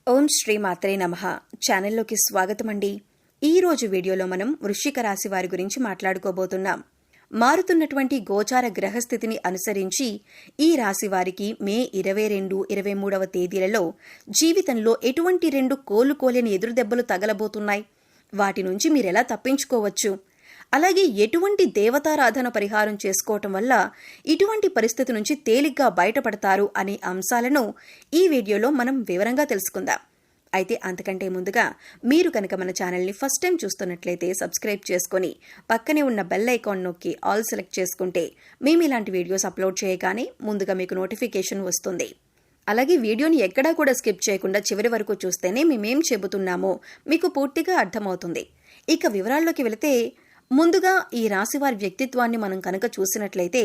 ఓం శ్రీ మాత్రే నమః. ఛానల్లోకి స్వాగతం అండి. ఈరోజు వీడియోలో మనం వృశ్చిక రాశి వారి గురించి మాట్లాడుకోబోతున్నాం. మారుతున్నటువంటి గోచార గ్రహస్థితిని అనుసరించి ఈ రాశి వారికి మే 22, 23వ తేదీలలో జీవితంలో ఎటువంటి 2 కోలుకోలేని ఎదురుదెబ్బలు తగలబోతున్నాయి, వాటి నుంచి మీరెలా తప్పించుకోవచ్చు, అలాగే ఎటువంటి దేవతారాధన పరిహారం చేసుకోవటం వల్ల ఇటువంటి పరిస్థితి నుంచి తేలిగ్గా బయటపడతారు అనే అంశాలను ఈ వీడియోలో మనం వివరంగా తెలుసుకుందాం. అయితే అంతకంటే ముందుగా మీరు కనుక మన ఛానల్ని ఫస్ట్ టైం చూస్తున్నట్లయితే సబ్స్క్రైబ్ చేసుకుని పక్కనే ఉన్న బెల్ ఐకాన్ నొక్కి ఆల్ సెలెక్ట్ చేసుకుంటే మేము ఇలాంటి వీడియోస్ అప్లోడ్ చేయగానే ముందుగా మీకు నోటిఫికేషన్ వస్తుంది. అలాగే వీడియోని ఎక్కడా కూడా స్కిప్ చేయకుండా చివరి వరకు చూస్తేనే మేమేం చెబుతున్నామో మీకు పూర్తిగా అర్థమవుతుంది. ఇక వివరాల్లోకి వెళితే ముందుగా ఈ రాశివారి వ్యక్తిత్వాన్ని మనం కనుక చూసినట్లయితే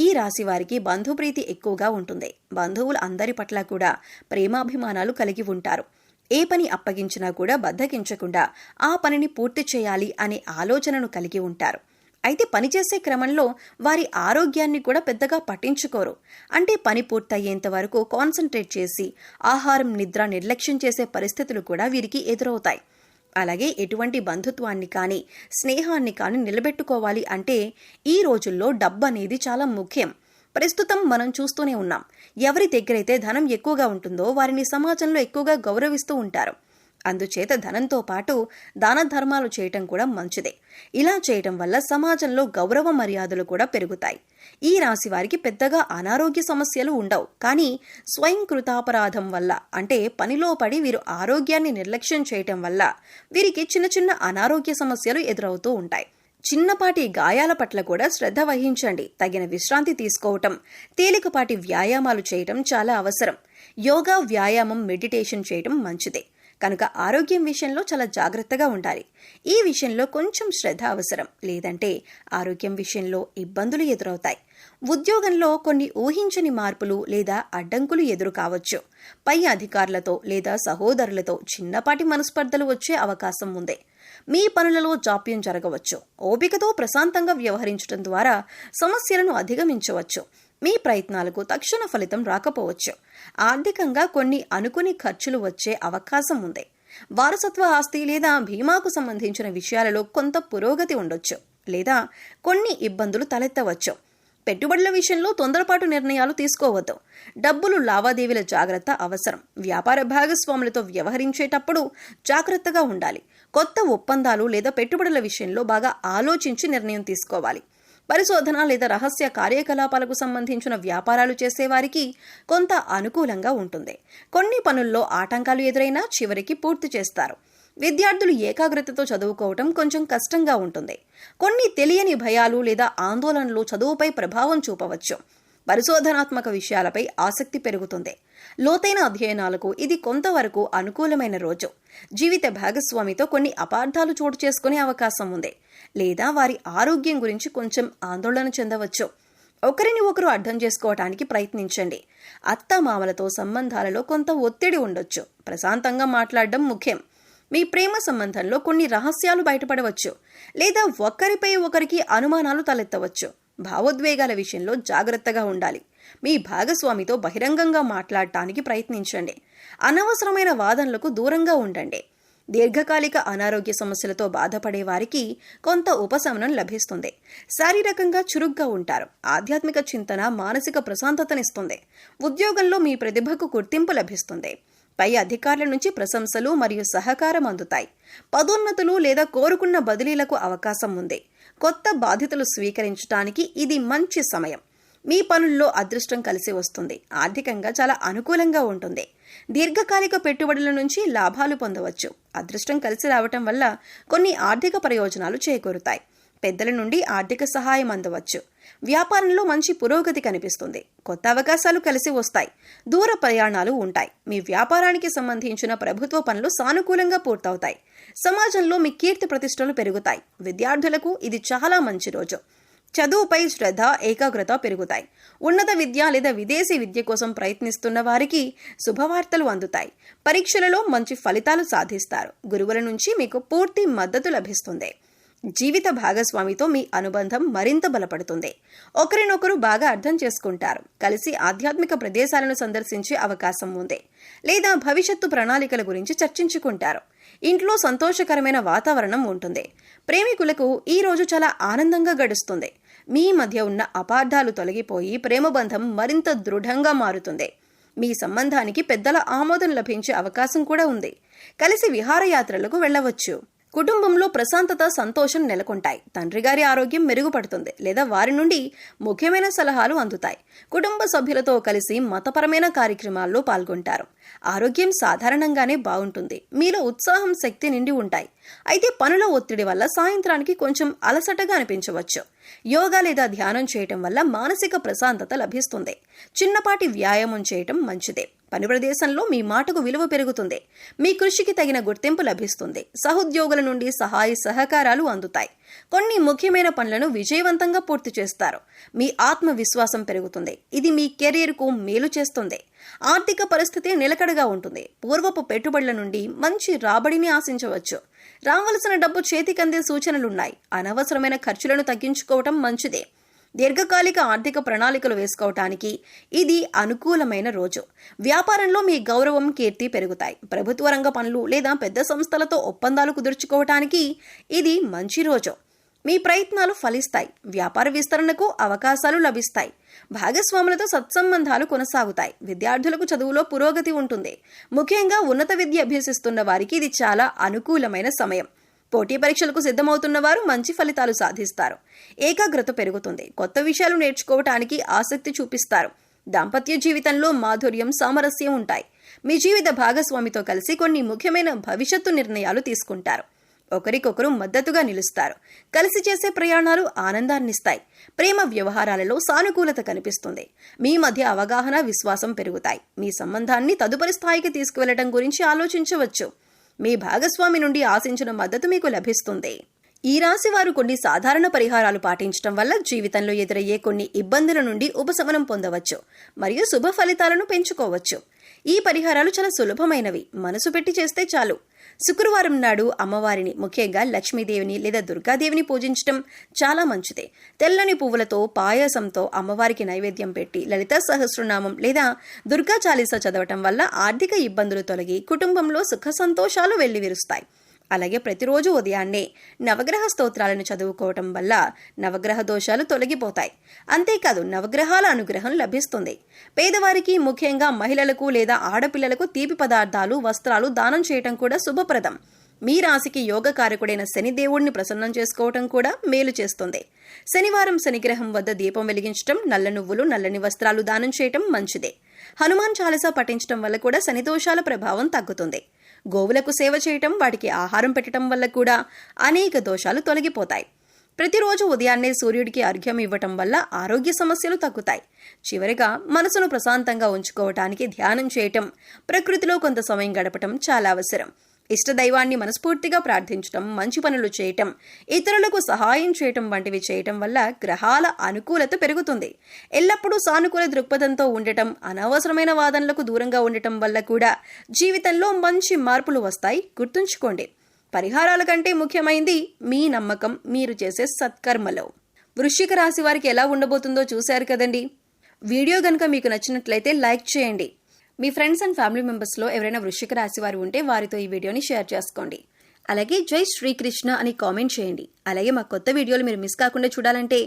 ఈ రాశివారికి బంధుప్రీతి ఎక్కువగా ఉంటుంది. బంధువులు అందరి పట్ల కూడా ప్రేమాభిమానాలు కలిగి ఉంటారు. ఏ పని అప్పగించినా కూడా బద్దకించకుండా ఆ పనిని పూర్తి చేయాలి అనే ఆలోచనను కలిగి ఉంటారు. అయితే పనిచేసే క్రమంలో వారి ఆరోగ్యాన్ని కూడా పెద్దగా పట్టించుకోరు. అంటే పని పూర్తయ్యేంత వరకు కాన్సన్ట్రేట్ చేసి ఆహారం, నిద్ర నిర్లక్ష్యం చేసే పరిస్థితులు కూడా వీరికి ఎదురవుతాయి. అలాగే ఎటువంటి బంధుత్వాన్ని కానీ స్నేహాన్ని కానీ నిలబెట్టుకోవాలి అంటే ఈ రోజుల్లో డబ్బు అనేది చాలా ముఖ్యం. ప్రస్తుతం మనం చూస్తూనే ఉన్నాం. ఎవరి దగ్గరైతే ధనం ఎక్కువగా ఉంటుందో వారిని సమాజంలో ఎక్కువగా గౌరవిస్తూ ఉంటారు. అందుచేత ధనంతో పాటు దాన ధర్మాలు చేయటం కూడా మంచిదే. ఇలా చేయటం వల్ల సమాజంలో గౌరవ మర్యాదలు కూడా పెరుగుతాయి. ఈ రాశి వారికి పెద్దగా అనారోగ్య సమస్యలు ఉండవు. కానీ స్వయం కృతాపరాధం వల్ల, అంటే పనిలో పడి వీరు ఆరోగ్యాన్ని నిర్లక్ష్యం చేయటం వల్ల వీరికి చిన్న చిన్న అనారోగ్య సమస్యలు ఎదురవుతూ ఉంటాయి. చిన్నపాటి గాయాల పట్ల కూడా శ్రద్ధ వహించండి. తగిన విశ్రాంతి తీసుకోవటం, తేలికపాటి వ్యాయామాలు చేయటం చాలా అవసరం. యోగా, వ్యాయామం, మెడిటేషన్ చేయటం మంచిదే. కనుక ఆరోగ్యం విషయంలో చాలా జాగ్రత్తగా ఉండాలి. ఈ విషయంలో కొంచెం శ్రద్ధ అవసరం, లేదంటే ఆరోగ్యం విషయంలో ఇబ్బందులు ఎదురవుతాయి. ఉద్యోగంలో కొన్ని ఊహించని మార్పులు లేదా అడ్డంకులు ఎదురు కావచ్చు. పై అధికారులతో లేదా సహోదరులతో చిన్నపాటి మనస్పర్ధలు వచ్చే అవకాశం ఉంది. మీ పనులలో జాప్యం జరగవచ్చు. ఓపికతో ప్రశాంతంగా వ్యవహరించడం ద్వారా సమస్యలను అధిగమించవచ్చు. మీ ప్రయత్నాలకు తక్షణ ఫలితం రాకపోవచ్చు. ఆర్థికంగా కొన్ని అనుకుని ఖర్చులు వచ్చే అవకాశం ఉంది. వారసత్వ ఆస్తి లేదా బీమాకు సంబంధించిన విషయాలలో కొంత పురోగతి ఉండొచ్చు, లేదా కొన్ని ఇబ్బందులు తలెత్తవచ్చు. పెట్టుబడుల విషయంలో తొందరపాటు నిర్ణయాలు తీసుకోవద్దు. డబ్బులు లావాదేవీల జాగ్రత్త అవసరం. వ్యాపార భాగస్వాములతో వ్యవహరించేటప్పుడు జాగ్రత్తగా ఉండాలి. కొత్త ఒప్పందాలు లేదా పెట్టుబడుల విషయంలో బాగా ఆలోచించి నిర్ణయం తీసుకోవాలి. పరిశోధన లేదా రహస్య కార్యకలాపాలకు సంబంధించిన వ్యాపారాలు చేసేవారికి కొంత అనుకూలంగా ఉంటుంది. కొన్ని పనుల్లో ఆటంకాలు ఎదురైనా చివరికి పూర్తి చేస్తారు. విద్యార్థులు ఏకాగ్రతతో చదువుకోవటం కొంచెం కష్టంగా ఉంటుంది. కొన్ని తెలియని భయాలు లేదా ఆందోళనలు చదువుపై ప్రభావం చూపవచ్చు. పరిశోధనాత్మక విషయాలపై ఆసక్తి పెరుగుతుంది. లోతైన అధ్యయనాలకు ఇది కొంతవరకు అనుకూలమైన రోజు. జీవిత భాగస్వామితో కొన్ని అపార్థాలు చోటు చేసుకునే అవకాశం ఉంది, లేదా వారి ఆరోగ్యం గురించి కొంచెం ఆందోళన చెందవచ్చు. ఒకరిని ఒకరు అర్థం చేసుకోవటానికి ప్రయత్నించండి. అత్తమామలతో సంబంధాలలో కొంత ఒత్తిడి ఉండొచ్చు. ప్రశాంతంగా మాట్లాడడం ముఖ్యం. మీ ప్రేమ సంబంధంలో కొన్ని రహస్యాలు బయటపడవచ్చు, లేదా ఒకరిపై ఒకరికి అనుమానాలు తలెత్తవచ్చు. భావోద్వేగాల విషయంలో జాగ్రత్తగా ఉండాలి. మీ భాగస్వామితో బహిరంగంగా మాట్లాడటానికి ప్రయత్నించండి. అనవసరమైన వాదనలకు దూరంగా ఉండండి. దీర్ఘకాలిక అనారోగ్య సమస్యలతో బాధపడే వారికి కొంత ఉపశమనం లభిస్తుంది. శారీరకంగా చురుగ్గా ఉంటారు. ఆధ్యాత్మిక చింతన మానసిక ప్రశాంతతనిస్తుంది. ఉద్యోగంలో మీ ప్రతిభకు గుర్తింపు లభిస్తుంది. పై అధికారుల నుంచి ప్రశంసలు మరియు సహకారం అందుతాయి. పదోన్నతులు లేదా కోరుకున్న బదిలీలకు అవకాశం ఉంది. కొత్త బాధ్యతలు స్వీకరించడానికి ఇది మంచి సమయం. మీ పనుల్లో అదృష్టం కలిసి వస్తుంది. ఆర్థికంగా చాలా అనుకూలంగా ఉంటుంది. దీర్ఘకాలిక పెట్టుబడుల నుంచి లాభాలు పొందవచ్చు. అదృష్టం కలిసి రావటం వల్ల కొన్ని ఆర్థిక ప్రయోజనాలు చేకూరుతాయి. పెద్దల నుండి ఆర్థిక సహాయం అందవచ్చు. వ్యాపారంలో మంచి పురోగతి కనిపిస్తుంది. కొత్త అవకాశాలు కలిసి వస్తాయి. దూర ప్రయాణాలు ఉంటాయి. మీ వ్యాపారానికి సంబంధించిన ప్రభుత్వ పనులు సానుకూలంగా పూర్తవుతాయి. సమాజంలో మీ కీర్తి ప్రతిష్టలు పెరుగుతాయి. విద్యార్థులకు ఇది చాలా మంచి రోజు. చదువుపై శ్రద్ధ, ఏకాగ్రత పెరుగుతాయి. ఉన్నత విద్య లేదా విదేశీ విద్య కోసం ప్రయత్నిస్తున్న వారికి శుభవార్తలు అందుతాయి. పరీక్షలలో మంచి ఫలితాలు సాధిస్తారు. గురువుల నుంచి మీకు పూర్తి మద్దతు లభిస్తుంది. జీవిత భాగస్వామితో మీ అనుబంధం మరింత బలపడుతుంది. ఒకరినొకరు బాగా అర్థం చేసుకుంటారు. కలిసి ఆధ్యాత్మిక ప్రదేశాలను సందర్శించే అవకాశం ఉంది, లేదా భవిష్యత్తు ప్రణాళికల గురించి చర్చించుకుంటారు. ఇంట్లో సంతోషకరమైన వాతావరణం ఉంటుంది. ప్రేమికులకు ఈ రోజు చాలా ఆనందంగా గడుస్తుంది. మీ మధ్య ఉన్న అపార్థాలు తొలగిపోయి ప్రేమబంధం మరింత దృఢంగా మారుతుంది. మీ సంబంధానికి పెద్దల ఆమోదం లభించే అవకాశం కూడా ఉంది. కలిసి విహారయాత్రలకు వెళ్ళవచ్చు. కుటుంబంలో ప్రశాంతత, సంతోషం నెలకొంటాయి. తండ్రి గారి ఆరోగ్యం మెరుగుపడుతుంది, లేదా వారి నుండి ముఖ్యమైన సలహాలు అందుతాయి. కుటుంబ సభ్యులతో కలిసి మతపరమైన కార్యక్రమాల్లో పాల్గొంటారు. ఆరోగ్యం సాధారణంగానే బాగుంటుంది. మీలో ఉత్సాహం, శక్తి నిండి ఉంటాయి. అయితే పనుల ఒత్తిడి వల్ల సాయంత్రానికి కొంచెం అలసటగా అనిపించవచ్చు. యోగా లేదా ధ్యానం చేయటం వల్ల మానసిక ప్రశాంతత లభిస్తుంది. చిన్నపాటి వ్యాయామం చేయటం మంచిదే. పని ప్రదేశంలో మీ మాటకు విలువ పెరుగుతుంది. మీ కృషికి తగిన గుర్తింపు లభిస్తుంది. సహోద్యోగుల నుండి సహాయ సహకారాలు అందుతాయి. కొన్ని ముఖ్యమైన పనులను విజయవంతంగా పూర్తి చేస్తారు. మీ ఆత్మవిశ్వాసం పెరుగుతుంది. ఇది మీ కెరీర్కు మేలు చేస్తుంది. ఆర్థిక పరిస్థితి నిలకడగా ఉంటుంది. పూర్వపు పెట్టుబడుల నుండి మంచి రాబడిని ఆశించవచ్చు. రావలసిన డబ్బు చేతికందే సూచనలున్నాయి. అనవసరమైన ఖర్చులను తగ్గించుకోవటం మంచిదే. దీర్ఘకాలిక ఆర్థిక ప్రణాళికలు వేసుకోవటానికి ఇది అనుకూలమైన రోజు. వ్యాపారంలో మీ గౌరవం, కీర్తి పెరుగుతాయి. ప్రభుత్వ రంగ పనులు లేదా పెద్ద సంస్థలతో ఒప్పందాలు కుదుర్చుకోవటానికి ఇది మంచి రోజు. మీ ప్రయత్నాలు ఫలిస్తాయి. వ్యాపార విస్తరణకు అవకాశాలు లభిస్తాయి. భాగస్వాములతో సత్సంబంధాలు కొనసాగుతాయి. విద్యార్థులకు చదువులో పురోగతి ఉంటుంది. ముఖ్యంగా ఉన్నత విద్య అభ్యసిస్తున్న వారికి ఇది చాలా అనుకూలమైన సమయం. పోటీ పరీక్షలకు సిద్ధమవుతున్న వారు మంచి ఫలితాలు సాధిస్తారు. ఏకాగ్రత పెరుగుతుంది. కొత్త విషయాలు నేర్చుకోవటానికి ఆసక్తి చూపిస్తారు. దాంపత్య జీవితంలో మాధుర్యం, సామరస్యం ఉంటాయి. మీ జీవిత భాగస్వామితో కలిసి కొన్ని ముఖ్యమైన భవిష్యత్తు నిర్ణయాలు తీసుకుంటారు. ఒకరికొకరు మద్దతుగా నిలుస్తారు. కలిసి చేసే ప్రయాణాలు ఆనందాన్నిస్తాయి. ప్రేమ వ్యవహారాలలో సానుకూలత కనిపిస్తుంది. మీ మధ్య అవగాహన, విశ్వాసం పెరుగుతాయి. మీ సంబంధాన్ని తదుపరి స్థాయికి తీసుకువెళ్లడం గురించి ఆలోచించవచ్చు. మీ భాగస్వామి నుండి ఆశించిన మద్దతు మీకు లభిస్తుంది. ఈ రాశి వారు కొన్ని సాధారణ పరిహారాలు పాటించడం వల్ల జీవితంలో ఎదురయ్యే కొన్ని ఇబ్బందుల నుండి ఉపశమనం పొందవచ్చు మరియు శుభ ఫలితాలను పెంచుకోవచ్చు. ఈ పరిహారాలు చాలా సులభమైనవి. మనసు పెట్టి చేస్తే చాలు. శుక్రవారం నాడు అమ్మవారిని, ముఖ్యంగా లక్ష్మీదేవిని లేదా దుర్గాదేవిని పూజించడం చాలా మంచిది. తెల్లని పువ్వులతో, పాయసంతో అమ్మవారికి నైవేద్యం పెట్టి లలితా సహస్రనామం లేదా దుర్గా చాలీసా చదవటం వల్ల ఆర్థిక ఇబ్బందులు తొలగి కుటుంబంలో సుఖ సంతోషాలు వెల్లివిరుస్తాయి. అలాగే ప్రతిరోజు ఉదయాన్నే నవగ్రహ స్తోత్రాలను చదువుకోవటం వల్ల నవగ్రహ దోషాలు తొలగిపోతాయి. అంతేకాదు నవగ్రహాల అనుగ్రహం లభిస్తుంది. పేదవారికి, ముఖ్యంగా మహిళలకు లేదా ఆడపిల్లలకు తీపి పదార్థాలు, వస్త్రాలు దానం చేయటం కూడా శుభప్రదం. మీ రాశికి యోగకారకుడైన శనిదేవుడిని ప్రసన్నం చేసుకోవటం కూడా మేలు చేస్తుంది. శనివారం శనిగ్రహం వద్ద దీపం వెలిగించటం, నల్ల నువ్వులు, నల్లని వస్త్రాలు దానం చేయటం మంచిదే. హనుమాన్ చాలీసా పఠించటం వల్ల కూడా శని దోషాల ప్రభావం తగ్గుతుంది. గోవులకు సేవ చేయటం, వాటికి ఆహారం పెట్టడం వల్ల కూడా అనేక దోషాలు తొలగిపోతాయి. ప్రతిరోజు ఉదయాన్నే సూర్యుడికి అర్ఘ్యం ఇవ్వటం వల్ల ఆరోగ్య సమస్యలు తగ్గుతాయి. చివరిగా మనసును ప్రశాంతంగా ఉంచుకోవటానికి ధ్యానం చేయటం, ప్రకృతిలో కొంత సమయం గడపటం చాలా అవసరం. ఇష్టదైవాన్ని మనస్ఫూర్తిగా ప్రార్థించటం, మంచి పనులు చేయటం, ఇతరులకు సహాయం చేయటం వంటివి చేయటం వల్ల గ్రహాల అనుకూలత పెరుగుతుంది. ఎల్లప్పుడూ సానుకూల దృక్పథంతో ఉండటం, అనవసరమైన వాదనలకు దూరంగా ఉండటం వల్ల కూడా జీవితంలో మంచి మార్పులు వస్తాయి. గుర్తుంచుకోండి, పరిహారాల కంటే ముఖ్యమైనది మీ నమ్మకం, మీరు చేసే సత్కర్మలో. వృశ్చిక రాశి వారికి ఎలా ఉండబోతుందో చూశారు కదండి. వీడియో గనుక మీకు నచ్చినట్లయితే లైక్ చేయండి. మీ ఫ్రెండ్స్ అండ్ ఫ్యామిలీ మెంబర్స్లో ఎవరైనా వృశ్చిక రాశి వారు ఉంటే వారితో ఈ వీడియోని షేర్ చేసుకోండి. అలాగే జై శ్రీకృష్ణ అని కామెంట్ చేయండి. అలాగే మా కొత్త వీడియోలు మీరు మిస్ కాకుండా చూడాలంటే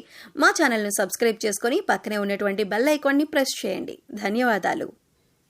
మా ఛానల్ను సబ్స్క్రైబ్ చేసుకొని పక్కనే ఉన్నటువంటి బెల్ ఐకాన్ని ప్రెస్ చేయండి. ధన్యవాదాలు.